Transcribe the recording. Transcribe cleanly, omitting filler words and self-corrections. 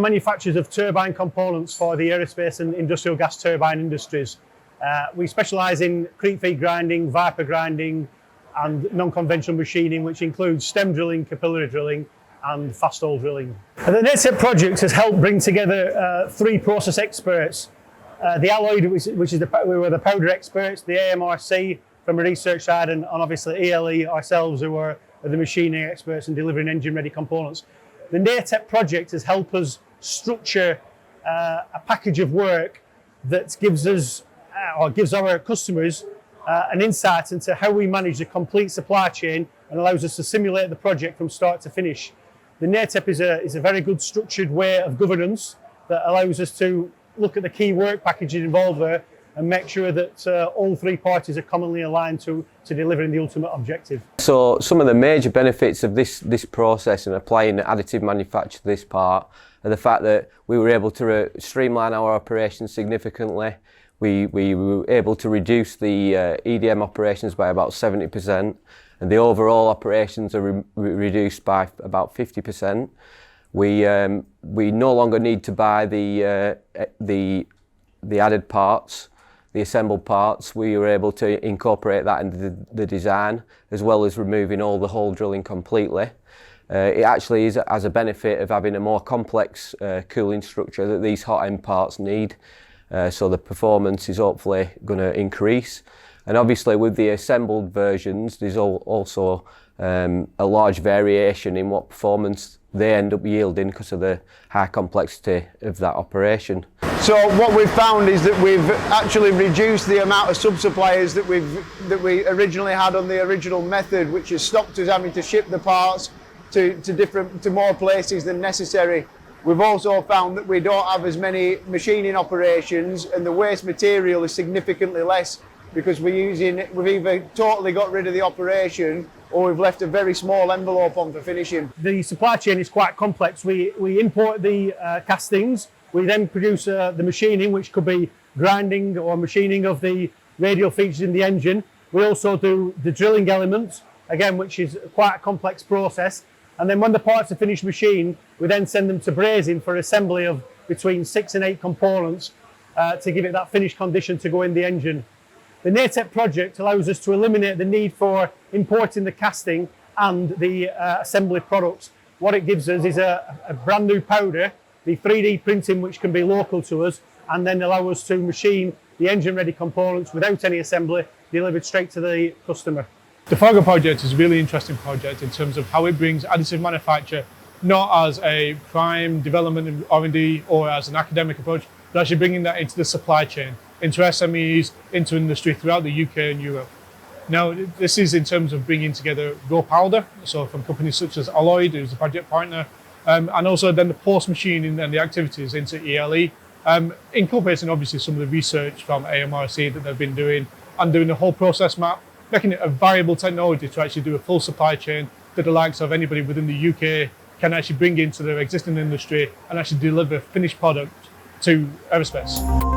manufacturers of turbine components for the aerospace and industrial gas turbine industries. We specialise in creep feed grinding, viper grinding and non-conventional machining, which includes stem drilling, capillary drilling and fast hole drilling. The NATEP project has helped bring together 3 process experts. The alloy, which is we were the powder experts, the AMRC from a research side, and obviously ELE ourselves, who are the machining experts and delivering engine-ready components. The NATEP project has helped us structure a package of work that gives us, or gives our customers, an insight into how we manage the complete supply chain and allows us to simulate the project from start to finish. The NATEP is a very good structured way of governance that allows us to look at the key work packages involved there and make sure that all 3 parties are commonly aligned to delivering the ultimate objective. So some of the major benefits of this process and applying additive manufacture to this part are the fact that we were able to streamline our operations significantly. We were able to reduce the EDM operations by about 70%, and the overall operations are reduced by about 50%. We no longer need to buy the added parts, the assembled parts. We were able to incorporate that into the design, as well as removing all the hole drilling completely. It actually has a benefit of having a more complex cooling structure that these hot end parts need, so the performance is hopefully going to increase. And obviously with the assembled versions, there's also a large variation in what performance they end up yielding because of the high complexity of that operation. So what we've found is that we've actually reduced the amount of sub-suppliers that we originally had on the original method, which has stopped us having to ship the parts to more places than necessary. We've also found that we don't have as many machining operations, and the waste material is significantly less because we've either totally got rid of the operation or we've left a very small envelope on for finishing. The supply chain is quite complex. We import the castings, we then produce the machining, which could be grinding or machining of the radial features in the engine. We also do the drilling elements, again, which is quite a complex process. And then when the parts are finished machined, we then send them to brazing for assembly of between 6 and 8 components to give it that finished condition to go in the engine. The NATEP project allows us to eliminate the need for importing the casting and the assembly products. What it gives us is a brand new powder, the 3D printing, which can be local to us, and then allow us to machine the engine-ready components without any assembly, delivered straight to the customer. The FARGO project is a really interesting project in terms of how it brings additive manufacture not as a prime development in R&D or as an academic approach, but actually bringing that into the supply chain, into SMEs, into industry throughout the UK and Europe. Now, this is in terms of bringing together raw powder, so from companies such as Alloyd, who's a project partner, and also then the post-machining and the activities into ELE, incorporating obviously some of the research from AMRC that they've been doing and doing the whole process map, making it a viable technology to actually do a full supply chain that the likes of anybody within the UK can actually bring into their existing industry and actually deliver finished product to aerospace.